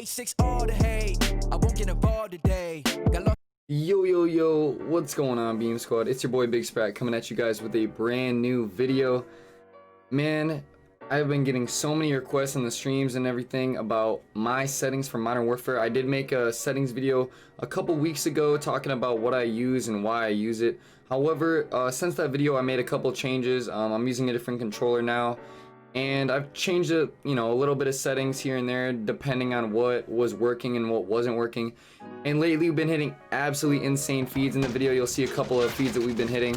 basics, all the hate. I won't get involved today. Yo, what's going on, Beam Squad? It's your boy Big Spract coming at you guys with a brand new video. Man, I've been getting so many requests in the streams and everything about my settings for Modern Warfare. I did make a settings video a couple weeks ago talking about what I use and why I use it. However, since that video I made a couple changes. I'm using a different controller now, and I've changed a little bit of settings here and there depending on what was working and what wasn't working. And lately we've been hitting absolutely insane feeds. In the video you'll see a couple of feeds that we've been hitting.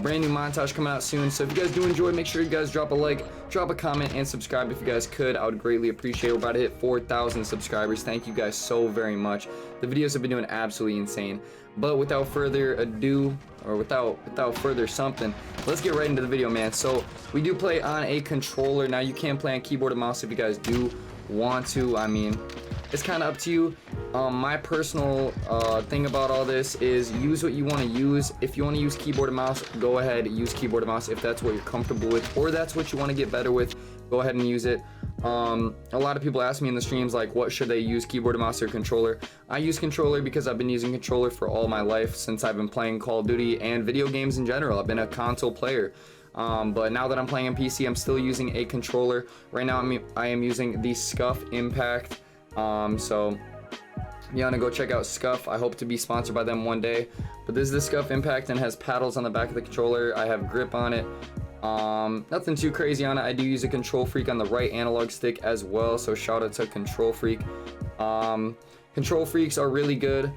Brand new montage coming out soon, so if you guys do enjoy, make sure you guys drop a like, drop a comment, and subscribe if you guys could. I would greatly appreciate it. We're about to hit 4,000 subscribers. Thank you guys so very much. The videos have been doing absolutely insane. But without further ado, or without further something, let's get right into the video, man. So we do play on a controller. Now you can play on keyboard and mouse if you guys do want to. I mean, it's kind of up to you. My personal thing about all this is use what you want to use. If you want to use keyboard and mouse, go ahead, use keyboard and mouse. If that's what you're comfortable with, or that's what you want to get better with, go ahead and use it. A lot of people ask me in the streams, like, what should they use, keyboard and mouse or controller? I use controller because I've been using controller for all my life since I've been playing Call of Duty and video games in general. I've been a console player. But now that I'm playing on PC, I'm still using a controller. Right now I am using the Scuff Impact. So you want to go check out Scuff. I hope to be sponsored by them one day. But this is the Scuff Impact and has paddles on the back of the controller. I have grip on it. Nothing too crazy on it. I do use a Control Freak on the right analog stick as well, so shout out to Control Freak. Control Freaks are really good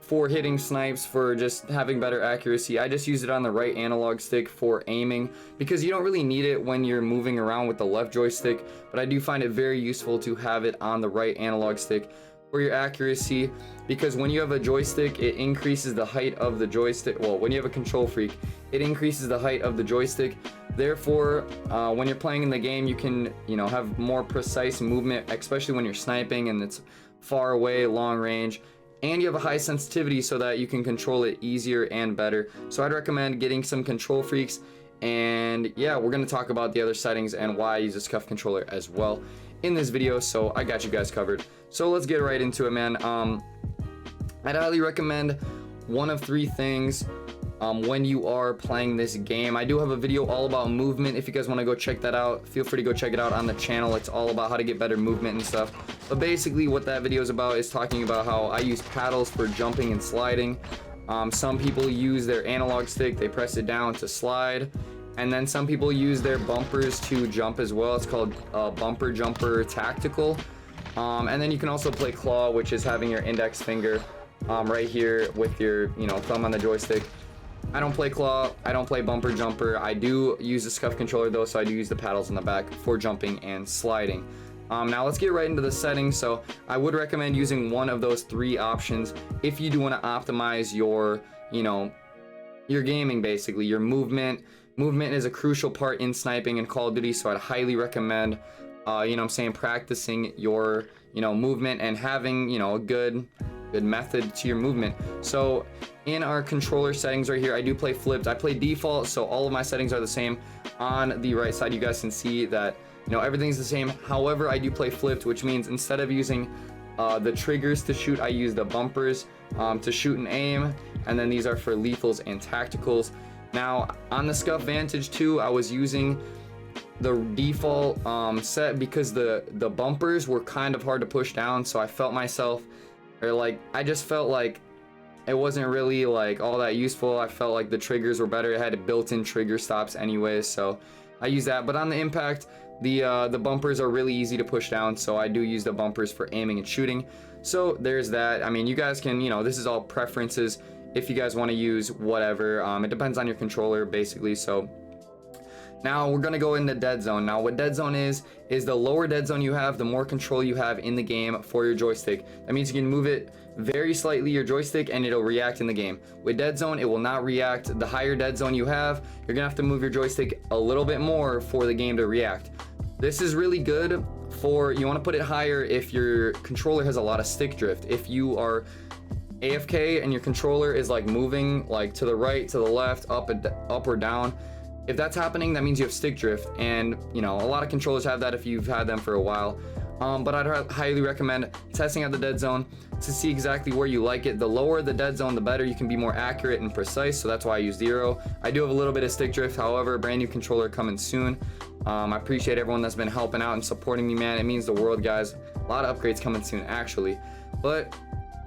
for hitting snipes, for just having better accuracy. I just use it on the right analog stick for aiming because you don't really need it when you're moving around with the left joystick, but I do find it very useful to have it on the right analog stick for your accuracy, because when you have a joystick, it increases the height of the joystick. Well, when you have a Control Freak, it increases the height of the joystick. Therefore, when you're playing in the game, you can have more precise movement, especially when you're sniping and it's far away, long range, and you have a high sensitivity so that you can control it easier and better. So I'd recommend getting some Control Freaks. And yeah, we're going to talk about the other settings and why I use a Scuff controller as well in this video, so I got you guys covered. So let's get right into it, man. I'd highly recommend one of three things when you are playing this game. I do have a video all about movement. If you guys want to go check that out, feel free to go check it out on the channel. It's all about how to get better movement and stuff. But basically what that video is about is talking about how I use paddles for jumping and sliding. Some people use their analog stick, they press it down to slide, and then some people use their bumpers to jump as well. It's called bumper jumper tactical. And then you can also play claw, which is having your index finger right here with your thumb on the joystick. I don't play claw, I don't play bumper jumper. I do use the Scuff controller though, so I do use the paddles in the back for jumping and sliding. Now let's get right into the settings. So I would recommend using one of those three options if you do want to optimize your your gaming, basically your movement. Movement is a crucial part in sniping and Call of Duty, so I'd highly recommend practicing your movement and having a good method to your movement. So in our controller settings right here, I do play flipped. I play default, so all of my settings are the same. On the right side you guys can see that everything's the same. However, I do play flipped, which means instead of using the triggers to shoot, I use the bumpers to shoot and aim, and then these are for lethals and tacticals. Now on the Scuff Vantage 2, I was using the default set because the bumpers were kind of hard to push down, so I felt myself, I just felt like it wasn't really all that useful. I felt like the triggers were better. It had built-in trigger stops anyway, so I use that. But on the Impact, the bumpers are really easy to push down, so I do use the bumpers for aiming and shooting. So there's that. I mean, you guys can, this is all preferences. If you guys want to use whatever, it depends on your controller basically. So now we're gonna go into dead zone. Now what dead zone is the lower dead zone you have, the more control you have in the game for your joystick. That means you can move it very slightly, your joystick, and it'll react in the game. With dead zone, it will not react. The higher dead zone you have, you're gonna have to move your joystick a little bit more for the game to react. This is really good for, you want to put it higher if your controller has a lot of stick drift. If you are AFK and your controller is moving to the right, to the left, up or down, if that's happening, that means you have stick drift, and a lot of controllers have that if you've had them for a while. But I'd highly recommend testing out the dead zone to see exactly where you like it. The lower the dead zone, the better. You can be more accurate and precise, so that's why I use 0. I do have a little bit of stick drift, however, brand new controller coming soon. I appreciate everyone that's been helping out and supporting me, man. It means the world, guys. A lot of upgrades coming soon, actually. But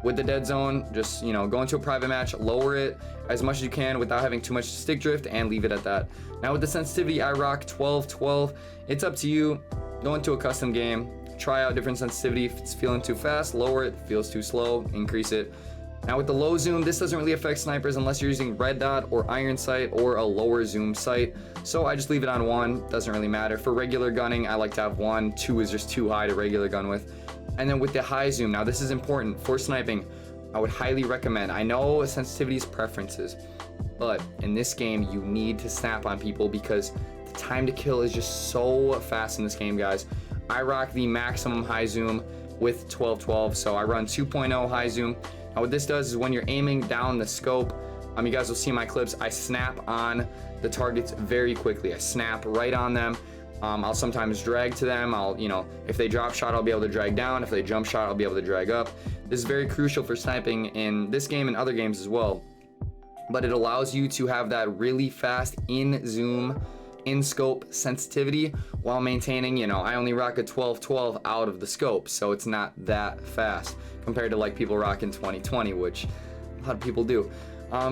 with the dead zone, just, you know, go into a private match, lower it as much as you can without having too much stick drift, and leave it at that. Now with the sensitivity, I rock 12-12. It's up to you. Go into a custom game, try out different sensitivity. If it's feeling too fast, lower it. If it feels too slow, increase it. Now with the low zoom, this doesn't really affect snipers unless you're using red dot or iron sight or a lower zoom sight. So I just leave it on 1, doesn't really matter. For regular gunning, I like to have 1. 2 is just too high to regular gun with. And then with the high zoom, now this is important for sniping. I would highly recommend, I know sensitivity is preferences, but in this game, you need to snap on people because the time to kill is just so fast in this game, guys. I rock the maximum high zoom with 12-12, so I run 2.0 high zoom. Now what this does is when you're aiming down the scope, you guys will see my clips, I snap on the targets very quickly. I snap right on them. I'll sometimes drag to them. You know, if they drop shot, I'll be able to drag down. If they jump shot, I'll be able to drag up. This is very crucial for sniping in this game and other games as well. But it allows you to have that really fast in zoom, in scope sensitivity while maintaining, you know, I only rock a 12-12 out of the scope, so it's not that fast compared to like people rocking 20-20, which a lot of people do.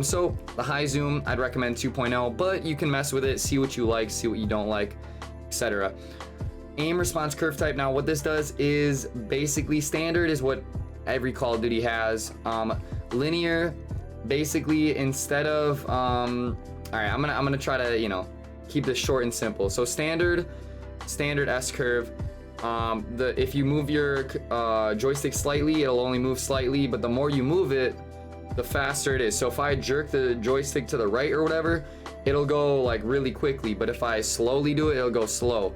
So the high zoom, I'd recommend 2.0, but you can mess with it, see what you like, see what you don't like, etc. Aim response curve type. Now what this does is basically standard is what every Call of Duty has. Linear, basically instead of all right, I'm gonna try to, you know, keep this short and simple. So standard S curve. If you move your joystick slightly, it'll only move slightly, but the more you move it, the faster it is. So if I jerk the joystick to the right or whatever, it'll go like really quickly, but if I slowly do it, it'll go slow.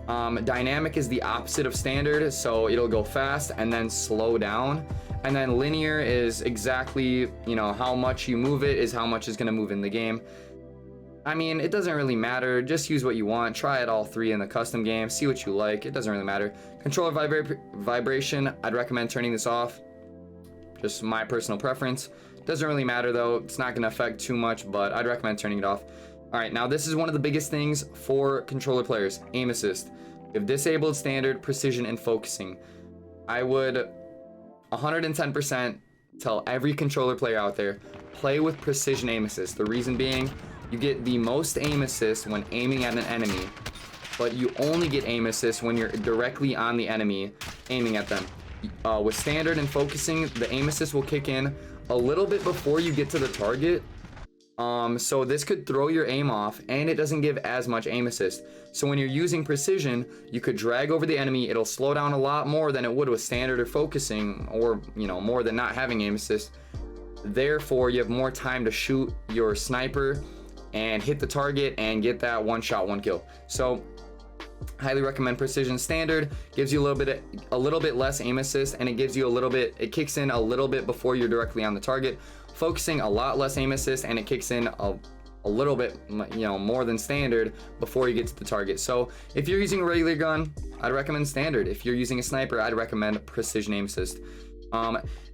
Dynamic is the opposite of standard, so it'll go fast and then slow down. And then linear is exactly, you know, how much you move it is how much is going to move in the game. I mean, it doesn't really matter. Just use what you want. Try it all 3 in the custom game. See what you like. It doesn't really matter. Controller vibration, I'd recommend turning this off. Just my personal preference. Doesn't really matter though. It's not going to affect too much, but I'd recommend turning it off. All right, now this is one of the biggest things for controller players, aim assist. If disabled, standard, precision, and focusing. I would 110% tell every controller player out there, play with precision aim assist. The reason being, you get the most aim assist when aiming at an enemy, but you only get aim assist when you're directly on the enemy aiming at them. With standard and focusing, the aim assist will kick in a little bit before you get to the target. So this could throw your aim off, and it doesn't give as much aim assist. So when you're using precision, you could drag over the enemy. It'll slow down a lot more than it would with standard or focusing, or, you know, more than not having aim assist. Therefore, you have more time to shoot your sniper and hit the target and get that one shot, one kill. So highly recommend precision. Standard gives you a little bit less aim assist, and it gives you it kicks in a little bit before you're directly on the target. Focusing, a lot less aim assist, and it kicks in a little bit, you know, more than standard before you get to the target. So if you're using a regular gun, I'd recommend standard. If you're using a sniper, I'd recommend precision aim assist.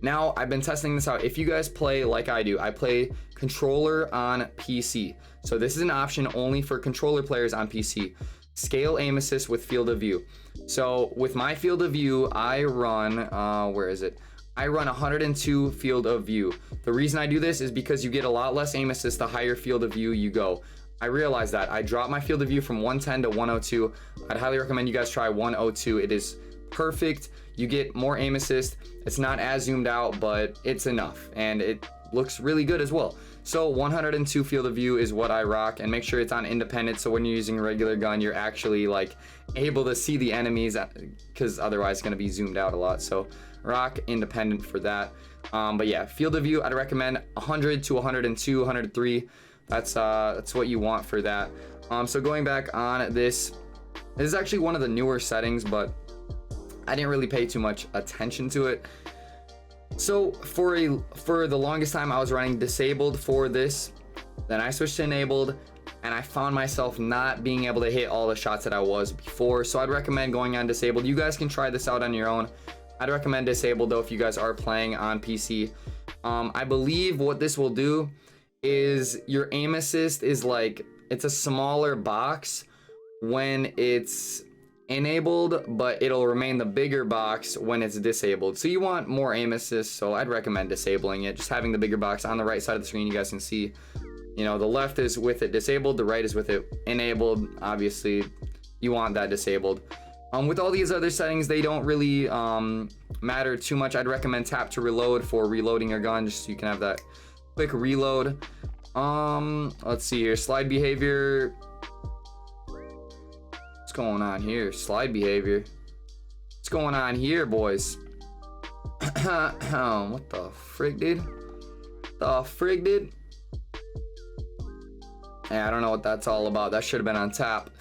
Now I've been testing this out. If you guys play like I do, I play controller on PC. So this is an option only for controller players on PC. Scale aim assist with field of view. So with my field of view, I run, where is it? I run 102 field of view. The reason I do this is because you get a lot less aim assist the higher field of view you go. I realize that. I dropped my field of view from 110 to 102. I'd highly recommend you guys try 102. It is perfect. You get more aim assist. It's not as zoomed out, but it's enough, and it looks really good as well. So 102 field of view is what I rock, and make sure it's on independent, so when you're using a regular gun, you're actually like able to see the enemies, because otherwise it's going to be zoomed out a lot. So rock independent for that. But yeah, field of view, I'd recommend 100 to 102, 103. That's what you want for that. So going back on this is actually one of the newer settings, but I didn't really pay too much attention to it. So for the longest time, I was running disabled for this, then I switched to enabled, and I found myself not being able to hit all the shots that I was before. So I'd recommend going on disabled. You guys can try this out on your own. I'd recommend disabled though if you guys are playing on PC. I believe what this will do is your aim assist is like, it's a smaller box when it's enabled, but it'll remain the bigger box when it's disabled. So you want more aim assist, so I'd recommend disabling it. Just having the bigger box on the right side of the screen, you guys can see, you know, the left is with it disabled, the right is with it enabled. Obviously you want that disabled. With all these other settings, they don't really matter too much. I'd recommend tap to reload for reloading your gun, just so you can have that quick reload. Let's see here, slide behavior. What's going on here? Slide behavior. What's going on here, boys? What the frig, dude? The frig, dude? Yeah, I don't know what that's all about. That should have been on tap.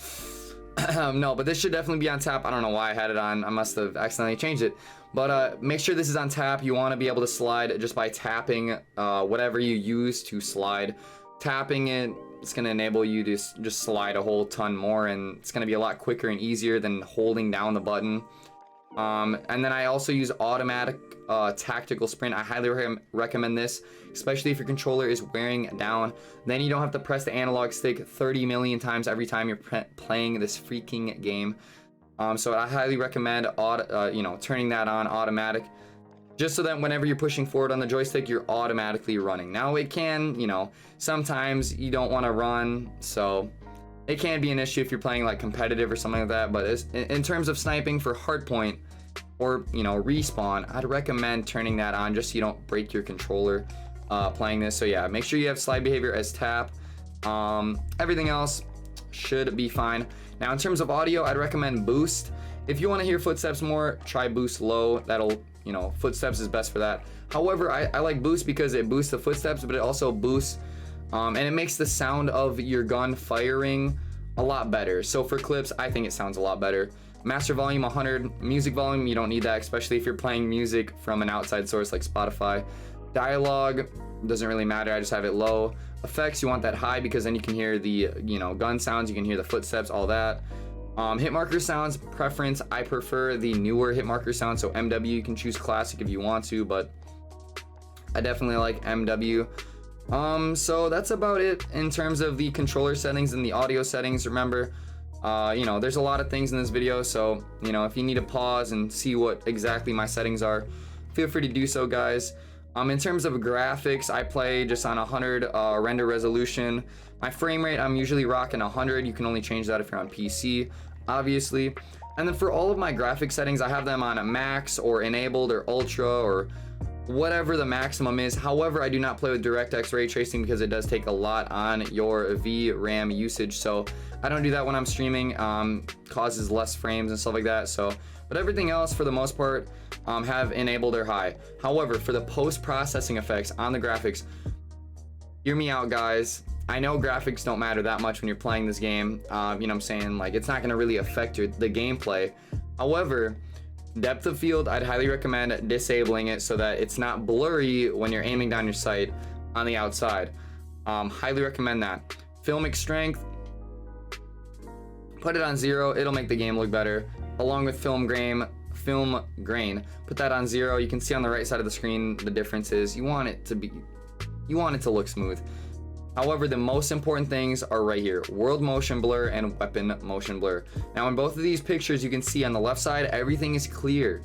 No, but this should definitely be on tap. I don't know why I had it on. I must have accidentally changed it. But make sure this is on tap. You want to be able to slide just by tapping whatever you use to slide. Tapping it, it's going to enable you to just slide a whole ton more, and it's going to be a lot quicker and easier than holding down the button. And then I also use automatic tactical sprint. I highly recommend this, especially if your controller is wearing down. Then you don't have to press the analog stick 30 million times every time you're playing this freaking game. So I highly recommend turning that on automatic, just so that whenever you're pushing forward on the joystick, you're automatically running. Now it can, sometimes you don't want to run, so it can be an issue if you're playing like competitive or something like that. But in terms of sniping for hardpoint or respawn, I'd recommend turning that on just so you don't break your controller playing this. So yeah, make sure you have slide behavior as tap. Everything else should be fine. Now in terms of audio, I'd recommend boost. If you want to hear footsteps more, try boost low. That'll, footsteps is best for that. However, I like boost because it boosts the footsteps, but it also boosts and it makes the sound of your gun firing a lot better. So for clips, I think it sounds a lot better. Master volume 100, music volume, you don't need that, especially if you're playing music from an outside source like Spotify. Dialogue doesn't really matter, I just have it low. Effects, you want that high because then you can hear the gun sounds, you can hear the footsteps, all that. Hit marker sounds, preference, I prefer the newer hit marker sound. So MW, you can choose classic if you want to, but I definitely like MW. So that's about it in terms of the controller settings and the audio settings. Remember, there's a lot of things in this video, so if you need to pause and see what exactly my settings are, feel free to do so, guys. In terms of graphics, I play just on 100 render resolution. My frame rate, I'm usually rocking 100. You can only change that if you're on PC, obviously. And then for all of my graphic settings, I have them on a max or enabled or ultra or whatever the maximum is. However, I do not play with DirectX ray tracing because it does take a lot on your VRAM usage. So I don't do that when I'm streaming. Causes less frames and stuff like that. So, but everything else for the most part have enabled or high. However, for the post-processing effects on the graphics, hear me out, guys. I know graphics don't matter that much when you're playing this game. What I'm saying? Like, it's not going to really affect the gameplay. However, depth of field, I'd highly recommend disabling it so that it's not blurry when you're aiming down your sight on the outside. Highly recommend that. Filmic strength, put it on 0. It'll make the game look better. Along with film grain, put that on 0. You can see on the right side of the screen the differences. You want it to look smooth. However, the most important things are right here: world motion blur and weapon motion blur. Now in both of these pictures, you can see on the left side, everything is clear.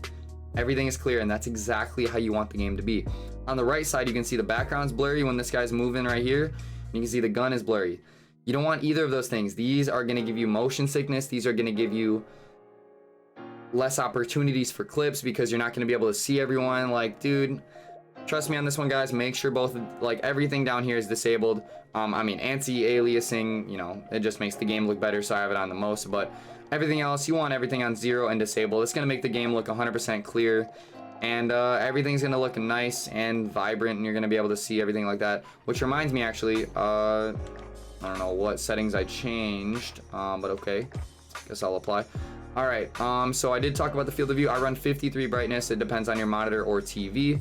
Everything is clear, and that's exactly how you want the game to be. On the right side, you can see the background's blurry when this guy's moving right here. You can see the gun is blurry. You don't want either of those things. These are gonna give you motion sickness. These are gonna give you less opportunities for clips because you're not gonna be able to see everyone. Like, dude, trust me on this one, guys. Make sure both, like, everything down here is disabled. Anti-aliasing, it just makes the game look better, so I have it on the most. But everything else, you want everything on 0 and disabled. It's gonna make the game look 100% clear, and everything's gonna look nice and vibrant, and you're gonna be able to see everything like that. Which reminds me, actually, I don't know what settings I changed, but okay, guess I'll apply. All right, so I did talk about the field of view. I run 53 brightness. It depends on your monitor or TV.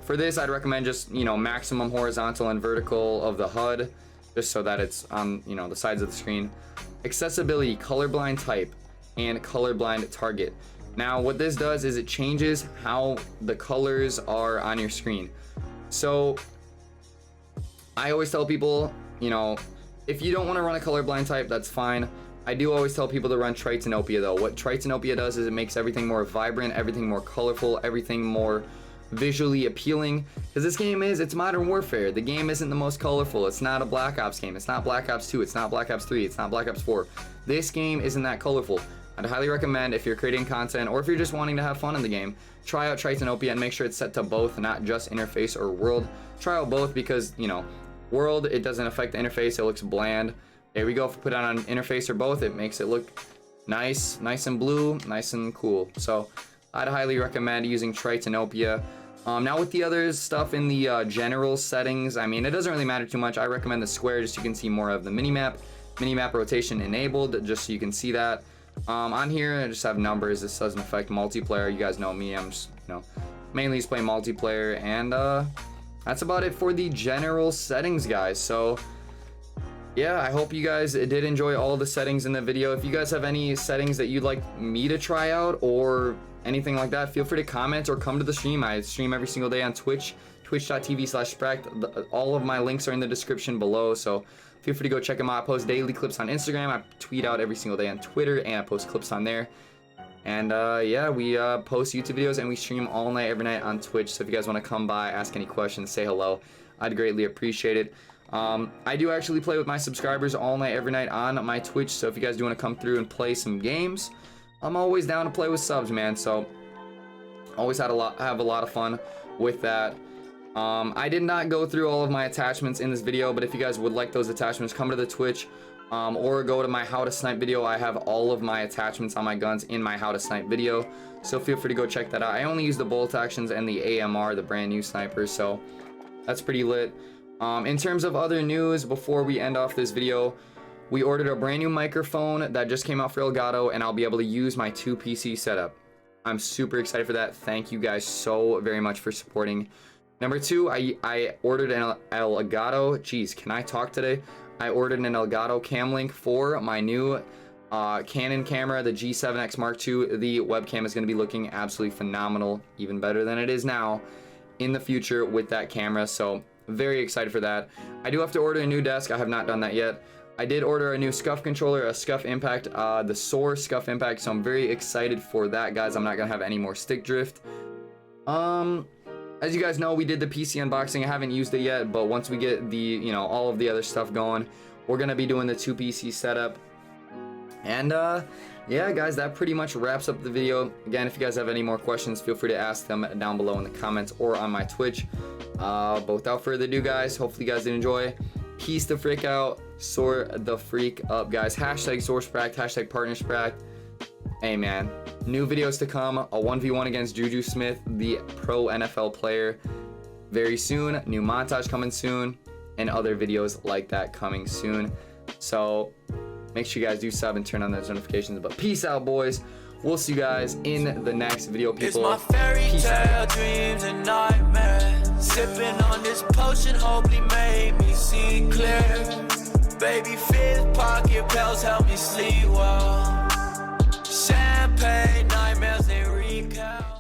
For this, I'd recommend just, maximum horizontal and vertical of the HUD. just so that it's on, you know, the sides of the screen. Accessibility, colorblind type, and colorblind target. Now what this does is it changes how the colors are on your screen. So I always tell people, you know, if you don't want to run a colorblind type, that's fine. I do always tell people to run Tritanopia though. What Tritanopia does is it makes everything more vibrant, everything more colorful, everything more visually appealing. Because this game it's Modern Warfare. The game isn't the most colorful. It's not a Black Ops game. It's not Black Ops 2. It's not Black Ops 3. It's not Black Ops 4. This game isn't that colorful. I'd highly recommend, if you're creating content or if you're just wanting to have fun in the game, try out Tritanopia and make sure it's set to both, not just interface or world. Try out both because, you know, world, it doesn't affect the interface. It looks bland. There we go. If we put it on interface or both, it makes it look nice and blue, nice and cool. So I'd highly recommend using Tritanopia. Now with the other stuff in the general settings, I mean, it doesn't really matter too much. I recommend the square just so you can see more of the minimap rotation enabled, just so you can see that. On here I just have numbers. This doesn't affect multiplayer. You guys know me, I'm just, you know, mainly just playing multiplayer, and that's about it for the general settings, guys. So yeah, I hope you guys did enjoy all the settings in the video. If you guys have any settings that you'd like me to try out or anything like that, feel free to comment or come to the stream. I stream every single day on Twitch, twitch.tv/Spract. All of my links are in the description below, so feel free to go check them out. I post daily clips on Instagram. I tweet out every single day on Twitter, and I post clips on there. And yeah, we post YouTube videos and we stream all night, every night on Twitch. So if you guys want to come by, ask any questions, say hello, I'd greatly appreciate it. I do actually play with my subscribers all night, every night on my Twitch. So if you guys do want to come through and play some games, I'm always down to play with subs, man. So always have a lot of fun with that. I did not go through all of my attachments in this video, but if you guys would like those attachments, come to the Twitch or go to my how to snipe video. I have all of my attachments on my guns in my how to snipe video, so feel free to go check that out. I only use the bolt actions and the AMR, the brand new sniper, so that's pretty lit. In terms of other news, before we end off this video, we ordered a brand new microphone that just came out for Elgato, and I'll be able to use my 2 PC setup. I'm super excited for that. Thank you guys so very much for supporting. Number 2, I ordered an Elgato. Jeez, can I talk today? I ordered an Elgato cam link for my new Canon camera, the G7X Mark II. The webcam is going to be looking absolutely phenomenal, even better than it is now in the future with that camera. So very excited for that. I do have to order a new desk. I have not done that yet. I did order a new SCUF controller, a SCUF Impact, the Soar SCUF Impact, so I'm very excited for that, guys. I'm not gonna have any more stick drift. As you guys know, we did the PC unboxing. I haven't used it yet, but once we get the, you know, all of the other stuff going, we're gonna be doing the 2 PC setup. And yeah, guys, that pretty much wraps up the video. Again, if you guys have any more questions, feel free to ask them down below in the comments or on my Twitch. But without further ado, guys, hopefully you guys did enjoy. Peace the freak out, soar the freak up, guys. Hashtag SoarSpract, hashtag PartnerSpract. Hey man, new videos to come. A 1v1 against Juju Smith, the pro NFL player, very soon. New montage coming soon, and other videos like that coming soon. So make sure you guys do sub and turn on those notifications. But peace out, boys. We'll see you guys in the next video, people. It's my fairy tale dreams and nightmares. Sipping on this potion, hopefully made me see clear. Baby, fifth pocket pills help me sleep well. Champagne nightmares, they recount.